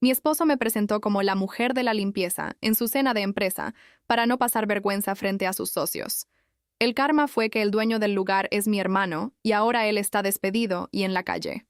Mi esposo me presentó como la mujer de la limpieza en su cena de empresa para no pasar vergüenza frente a sus socios. El karma fue que el dueño del lugar es mi hermano y ahora él está despedido y en la calle.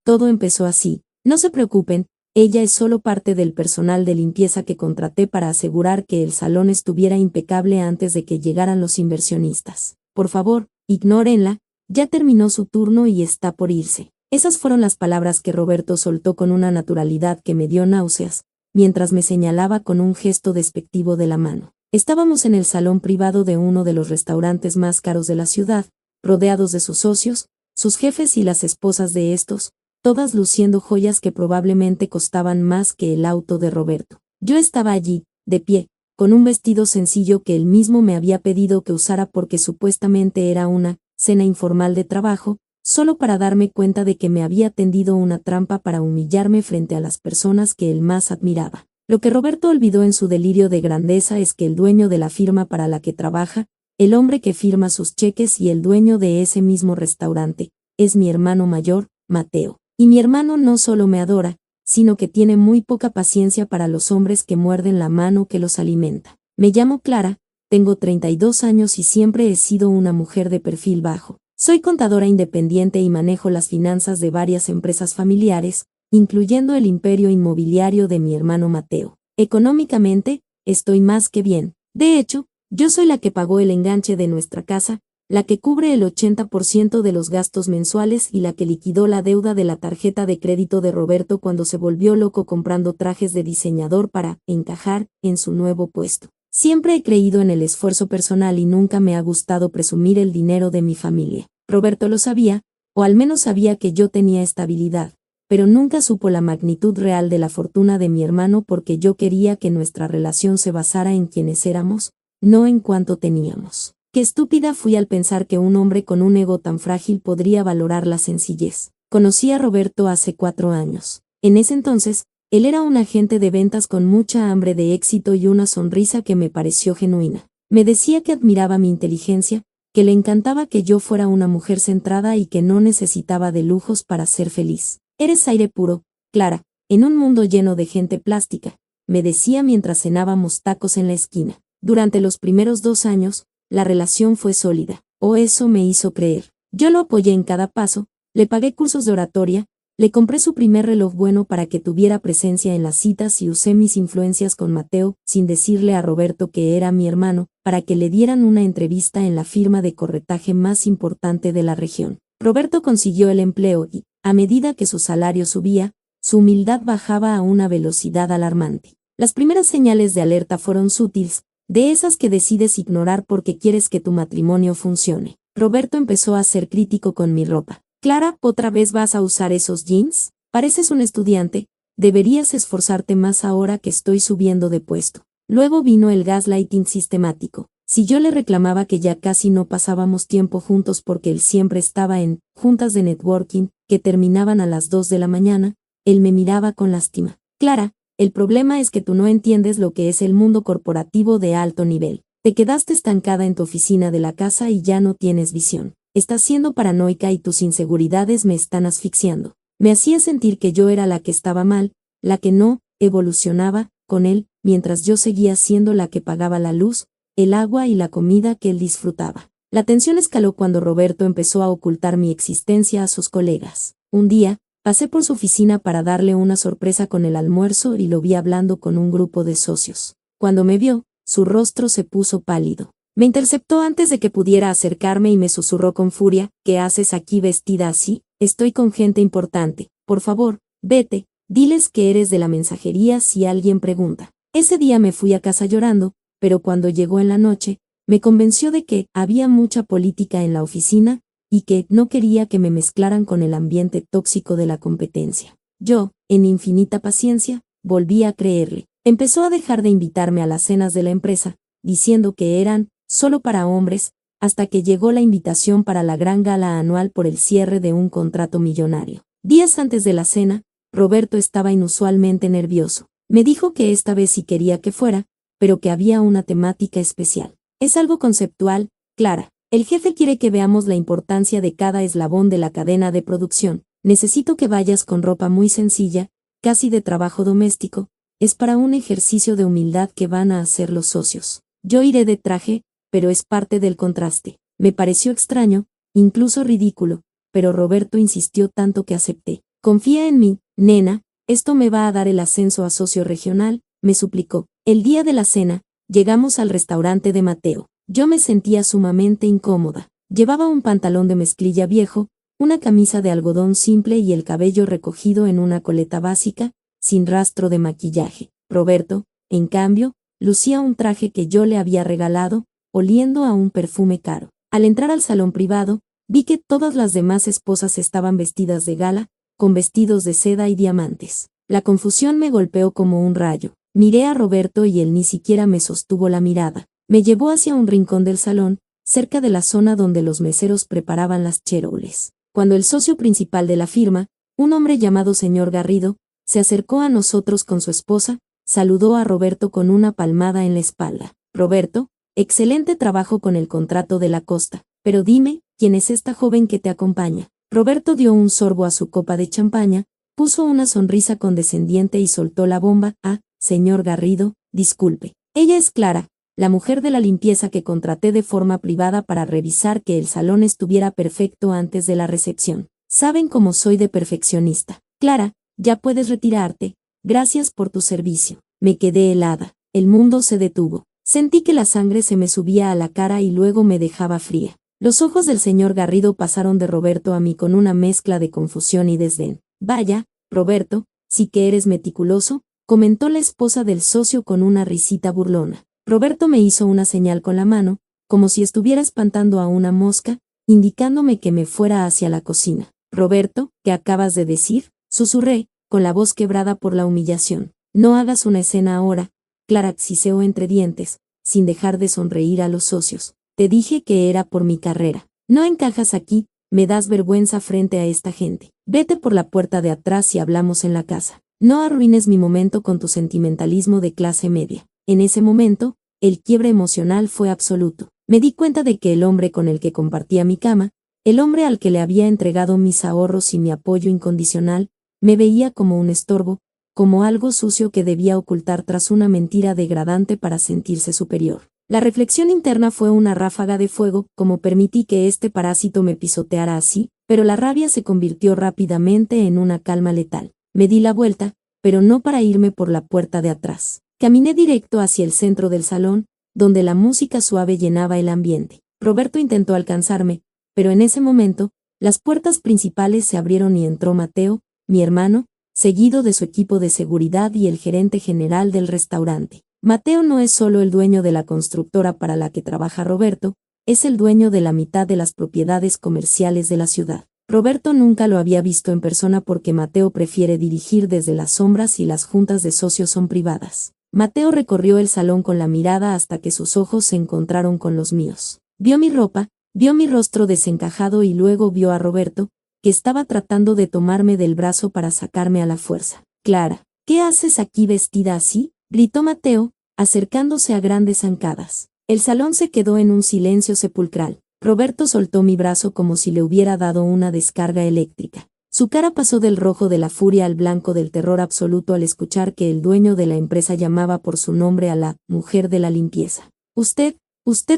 Todo empezó así. No se preocupen, ella es solo parte del personal de limpieza que contraté para asegurar que el salón estuviera impecable antes de que llegaran los inversionistas. Por favor, ignórenla, ya terminó su turno y está por irse. Esas fueron las palabras que Roberto soltó con una naturalidad que me dio náuseas, mientras me señalaba con un gesto despectivo de la mano. Estábamos en el salón privado de uno de los restaurantes más caros de la ciudad, rodeados de sus socios, sus jefes y las esposas de estos, todas luciendo joyas que probablemente costaban más que el auto de Roberto. Yo estaba allí, de pie, con un vestido sencillo que él mismo me había pedido que usara porque supuestamente era una cena informal de trabajo, solo para darme cuenta de que me había tendido una trampa para humillarme frente a las personas que él más admiraba. Lo que Roberto olvidó en su delirio de grandeza es que el dueño de la firma para la que trabaja, el hombre que firma sus cheques y el dueño de ese mismo restaurante, es mi hermano mayor, Mateo. Y mi hermano no solo me adora, sino que tiene muy poca paciencia para los hombres que muerden la mano que los alimenta. Me llamo Clara, tengo 32 años y siempre he sido una mujer de perfil bajo. Soy contadora independiente y manejo las finanzas de varias empresas familiares, incluyendo el imperio inmobiliario de mi hermano Mateo. Económicamente, estoy más que bien. De hecho, yo soy la que pagó el enganche de nuestra casa, la que cubre el 80% de los gastos mensuales y la que liquidó la deuda de la tarjeta de crédito de Roberto cuando se volvió loco comprando trajes de diseñador para encajar en su nuevo puesto. Siempre he creído en el esfuerzo personal y nunca me ha gustado presumir el dinero de mi familia. Roberto lo sabía, o al menos sabía que yo tenía estabilidad, pero nunca supo la magnitud real de la fortuna de mi hermano porque yo quería que nuestra relación se basara en quienes éramos, no en cuánto teníamos. Qué estúpida fui al pensar que un hombre con un ego tan frágil podría valorar la sencillez. Conocí a Roberto hace 4 años. En ese entonces, él era un agente de ventas con mucha hambre de éxito y una sonrisa que me pareció genuina. Me decía que admiraba mi inteligencia, que le encantaba que yo fuera una mujer centrada y que no necesitaba de lujos para ser feliz. Eres aire puro, Clara, en un mundo lleno de gente plástica, me decía mientras cenábamos tacos en la esquina. Durante los primeros 2 años, la relación fue sólida, o eso me hizo creer. Yo lo apoyé en cada paso, le pagué cursos de oratoria, le compré su primer reloj bueno para que tuviera presencia en las citas y usé mis influencias con Mateo, sin decirle a Roberto que era mi hermano, para que le dieran una entrevista en la firma de corretaje más importante de la región. Roberto consiguió el empleo y, a medida que su salario subía, su humildad bajaba a una velocidad alarmante. Las primeras señales de alerta fueron sutiles, de esas que decides ignorar porque quieres que tu matrimonio funcione. Roberto empezó a ser crítico con mi ropa. Clara, ¿otra vez vas a usar esos jeans? Pareces un estudiante, deberías esforzarte más ahora que estoy subiendo de puesto. Luego vino el gaslighting sistemático. Si yo le reclamaba que ya casi no pasábamos tiempo juntos porque él siempre estaba en juntas de networking que terminaban a las 2 de la mañana, él me miraba con lástima. Clara, el problema es que tú no entiendes lo que es el mundo corporativo de alto nivel. Te quedaste estancada en tu oficina de la casa y ya no tienes visión. Estás siendo paranoica y tus inseguridades me están asfixiando. Me hacía sentir que yo era la que estaba mal, la que no evolucionaba con él, mientras yo seguía siendo la que pagaba la luz, el agua y la comida que él disfrutaba. La tensión escaló cuando Roberto empezó a ocultar mi existencia a sus colegas. Un día, pasé por su oficina para darle una sorpresa con el almuerzo y lo vi hablando con un grupo de socios. Cuando me vio, su rostro se puso pálido. Me interceptó antes de que pudiera acercarme y me susurró con furia, ¿qué haces aquí vestida así? Estoy con gente importante. Por favor, vete, diles que eres de la mensajería si alguien pregunta. Ese día me fui a casa llorando, pero cuando llegó en la noche, me convenció de que había mucha política en la oficina, y que no quería que me mezclaran con el ambiente tóxico de la competencia. Yo, en infinita paciencia, volví a creerle. Empezó a dejar de invitarme a las cenas de la empresa, diciendo que eran solo para hombres, hasta que llegó la invitación para la gran gala anual por el cierre de un contrato millonario. Días antes de la cena, Roberto estaba inusualmente nervioso. Me dijo que esta vez sí quería que fuera, pero que había una temática especial. Es algo conceptual, Clara. El jefe quiere que veamos la importancia de cada eslabón de la cadena de producción. Necesito que vayas con ropa muy sencilla, casi de trabajo doméstico, es para un ejercicio de humildad que van a hacer los socios. Yo iré de traje, pero es parte del contraste. Me pareció extraño, incluso ridículo, pero Roberto insistió tanto que acepté. Confía en mí, nena, esto me va a dar el ascenso a socio regional, me suplicó. El día de la cena, llegamos al restaurante de Mateo. Yo me sentía sumamente incómoda. Llevaba un pantalón de mezclilla viejo, una camisa de algodón simple y el cabello recogido en una coleta básica, sin rastro de maquillaje. Roberto, en cambio, lucía un traje que yo le había regalado, oliendo a un perfume caro. Al entrar al salón privado, vi que todas las demás esposas estaban vestidas de gala, con vestidos de seda y diamantes. La confusión me golpeó como un rayo. Miré a Roberto y él ni siquiera me sostuvo la mirada. Me llevó hacia un rincón del salón, cerca de la zona donde los meseros preparaban las cheroles. Cuando el socio principal de la firma, un hombre llamado señor Garrido, se acercó a nosotros con su esposa, saludó a Roberto con una palmada en la espalda. Roberto, excelente trabajo con el contrato de la costa, pero dime, ¿quién es esta joven que te acompaña? Roberto dio un sorbo a su copa de champaña, puso una sonrisa condescendiente y soltó la bomba. Ah, señor Garrido, disculpe. Ella es Clara, la mujer de la limpieza que contraté de forma privada para revisar que el salón estuviera perfecto antes de la recepción. Saben cómo soy de perfeccionista. Clara, ya puedes retirarte, gracias por tu servicio. Me quedé helada, el mundo se detuvo. Sentí que la sangre se me subía a la cara y luego me dejaba fría. Los ojos del señor Garrido pasaron de Roberto a mí con una mezcla de confusión y desdén. Vaya, Roberto, sí que eres meticuloso, comentó la esposa del socio con una risita burlona. Roberto me hizo una señal con la mano, como si estuviera espantando a una mosca, indicándome que me fuera hacia la cocina. Roberto, ¿qué acabas de decir? Susurré, con la voz quebrada por la humillación. No hagas una escena ahora, Clara xiseó entre dientes, sin dejar de sonreír a los socios. Te dije que era por mi carrera. No encajas aquí, me das vergüenza frente a esta gente. Vete por la puerta de atrás y hablamos en la casa. No arruines mi momento con tu sentimentalismo de clase media. En ese momento, el quiebre emocional fue absoluto. Me di cuenta de que el hombre con el que compartía mi cama, el hombre al que le había entregado mis ahorros y mi apoyo incondicional, me veía como un estorbo, como algo sucio que debía ocultar tras una mentira degradante para sentirse superior. La reflexión interna fue una ráfaga de fuego, como permití que este parásito me pisoteara así, pero la rabia se convirtió rápidamente en una calma letal. Me di la vuelta, pero no para irme por la puerta de atrás. Caminé directo hacia el centro del salón, donde la música suave llenaba el ambiente. Roberto intentó alcanzarme, pero en ese momento, las puertas principales se abrieron y entró Mateo, mi hermano, seguido de su equipo de seguridad y el gerente general del restaurante. Mateo no es solo el dueño de la constructora para la que trabaja Roberto, es el dueño de la mitad de las propiedades comerciales de la ciudad. Roberto nunca lo había visto en persona porque Mateo prefiere dirigir desde las sombras y las juntas de socios son privadas. Mateo recorrió el salón con la mirada hasta que sus ojos se encontraron con los míos. Vio mi ropa, vio mi rostro desencajado y luego vio a Roberto, que estaba tratando de tomarme del brazo para sacarme a la fuerza. Clara, ¿qué haces aquí vestida así? Gritó Mateo, acercándose a grandes zancadas. El salón se quedó en un silencio sepulcral. Roberto soltó mi brazo como si le hubiera dado una descarga eléctrica. Su cara pasó del rojo de la furia al blanco del terror absoluto al escuchar que el dueño de la empresa llamaba por su nombre a la mujer de la limpieza. ¿Usted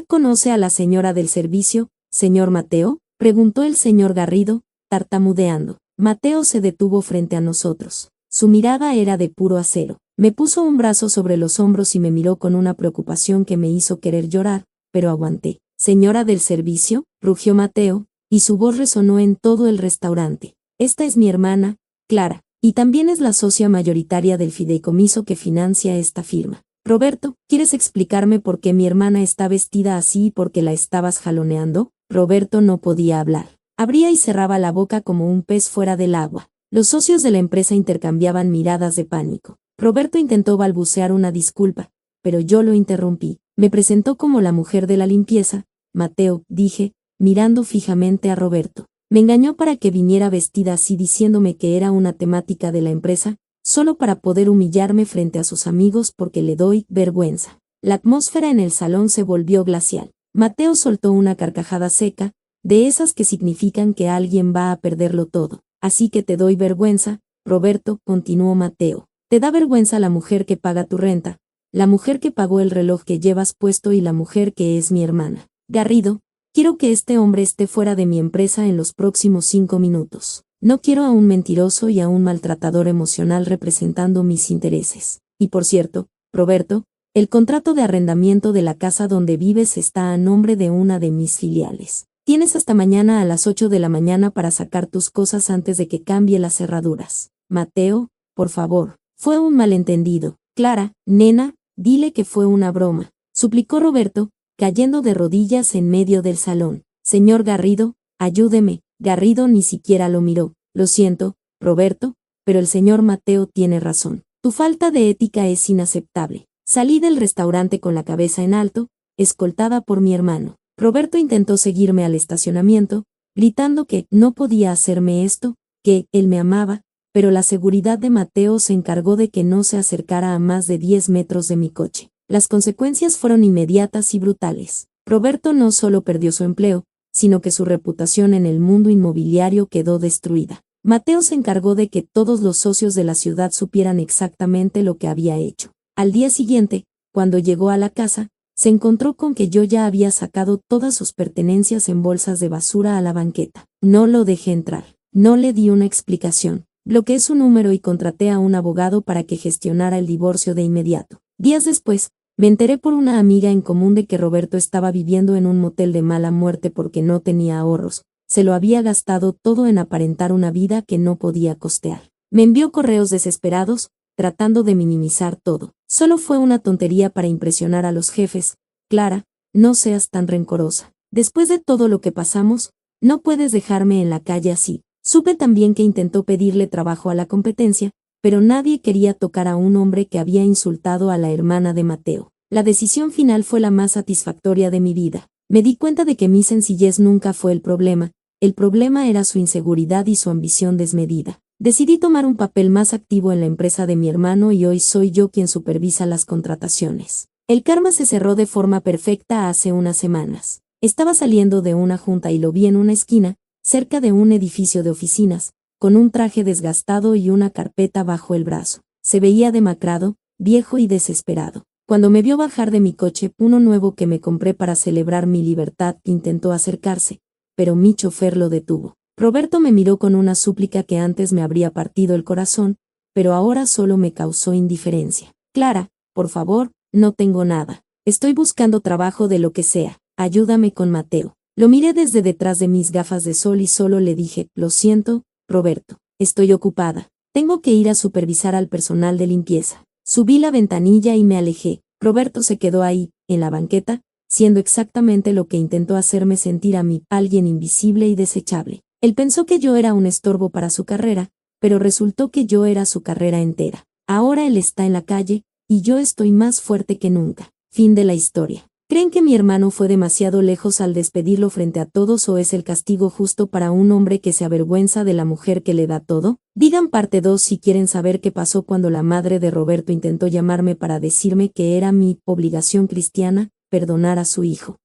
conoce a la señora del servicio, señor Mateo? Preguntó el señor Garrido, tartamudeando. Mateo se detuvo frente a nosotros. Su mirada era de puro acero. Me puso un brazo sobre los hombros y me miró con una preocupación que me hizo querer llorar, pero aguanté. ¿Señora del servicio?, rugió Mateo, y su voz resonó en todo el restaurante. Esta es mi hermana, Clara, y también es la socia mayoritaria del fideicomiso que financia esta firma. Roberto, ¿quieres explicarme por qué mi hermana está vestida así y por qué la estabas jaloneando? Roberto no podía hablar. Abría y cerraba la boca como un pez fuera del agua. Los socios de la empresa intercambiaban miradas de pánico. Roberto intentó balbucear una disculpa, pero yo lo interrumpí. Me presentó como la mujer de la limpieza, Mateo, dije, mirando fijamente a Roberto. Me engañó para que viniera vestida así diciéndome que era una temática de la empresa, solo para poder humillarme frente a sus amigos porque le doy vergüenza. La atmósfera en el salón se volvió glacial. Mateo soltó una carcajada seca, de esas que significan que alguien va a perderlo todo. Así que te doy vergüenza, Roberto, continuó Mateo. Te da vergüenza la mujer que paga tu renta, la mujer que pagó el reloj que llevas puesto y la mujer que es mi hermana. Garrido, quiero que este hombre esté fuera de mi empresa en los próximos 5 minutos. No quiero a un mentiroso y a un maltratador emocional representando mis intereses. Y por cierto, Roberto, el contrato de arrendamiento de la casa donde vives está a nombre de una de mis filiales. Tienes hasta mañana a las 8 de la mañana para sacar tus cosas antes de que cambie las cerraduras. Mateo, por favor, fue un malentendido. Clara, nena, dile que fue una broma, suplicó Roberto, cayendo de rodillas en medio del salón. Señor Garrido, ayúdeme. Garrido ni siquiera lo miró. Lo siento, Roberto, pero el señor Mateo tiene razón. Tu falta de ética es inaceptable. Salí del restaurante con la cabeza en alto, escoltada por mi hermano. Roberto intentó seguirme al estacionamiento, gritando que no podía hacerme esto, que él me amaba, pero la seguridad de Mateo se encargó de que no se acercara a más de 10 metros de mi coche. Las consecuencias fueron inmediatas y brutales. Roberto no solo perdió su empleo, sino que su reputación en el mundo inmobiliario quedó destruida. Mateo se encargó de que todos los socios de la ciudad supieran exactamente lo que había hecho. Al día siguiente, cuando llegó a la casa, se encontró con que yo ya había sacado todas sus pertenencias en bolsas de basura a la banqueta. No lo dejé entrar. No le di una explicación. Bloqueé su número y contraté a un abogado para que gestionara el divorcio de inmediato. Días después, me enteré por una amiga en común de que Roberto estaba viviendo en un motel de mala muerte porque no tenía ahorros. Se lo había gastado todo en aparentar una vida que no podía costear. Me envió correos desesperados, tratando de minimizar todo. Solo fue una tontería para impresionar a los jefes. Clara, no seas tan rencorosa. Después de todo lo que pasamos, no puedes dejarme en la calle así. Supe también que intentó pedirle trabajo a la competencia, pero nadie quería tocar a un hombre que había insultado a la hermana de Mateo. La decisión final fue la más satisfactoria de mi vida. Me di cuenta de que mi sencillez nunca fue el problema era su inseguridad y su ambición desmedida. Decidí tomar un papel más activo en la empresa de mi hermano y hoy soy yo quien supervisa las contrataciones. El karma se cerró de forma perfecta hace unas semanas. Estaba saliendo de una junta y lo vi en una esquina, cerca de un edificio de oficinas, con un traje desgastado y una carpeta bajo el brazo. Se veía demacrado, viejo y desesperado. Cuando me vio bajar de mi coche, uno nuevo que me compré para celebrar mi libertad, intentó acercarse, pero mi chofer lo detuvo. Roberto me miró con una súplica que antes me habría partido el corazón, pero ahora solo me causó indiferencia. Clara, por favor, no tengo nada. Estoy buscando trabajo de lo que sea. Ayúdame con Mateo. Lo miré desde detrás de mis gafas de sol y solo le dije, lo siento, Roberto, estoy ocupada. Tengo que ir a supervisar al personal de limpieza. Subí la ventanilla y me alejé. Roberto se quedó ahí, en la banqueta, siendo exactamente lo que intentó hacerme sentir a mí, alguien invisible y desechable. Él pensó que yo era un estorbo para su carrera, pero resultó que yo era su carrera entera. Ahora él está en la calle, y yo estoy más fuerte que nunca. Fin de la historia. ¿Creen que mi hermano fue demasiado lejos al despedirlo frente a todos o es el castigo justo para un hombre que se avergüenza de la mujer que le da todo? Digan parte 2 si quieren saber qué pasó cuando la madre de Roberto intentó llamarme para decirme que era mi obligación cristiana perdonar a su hijo.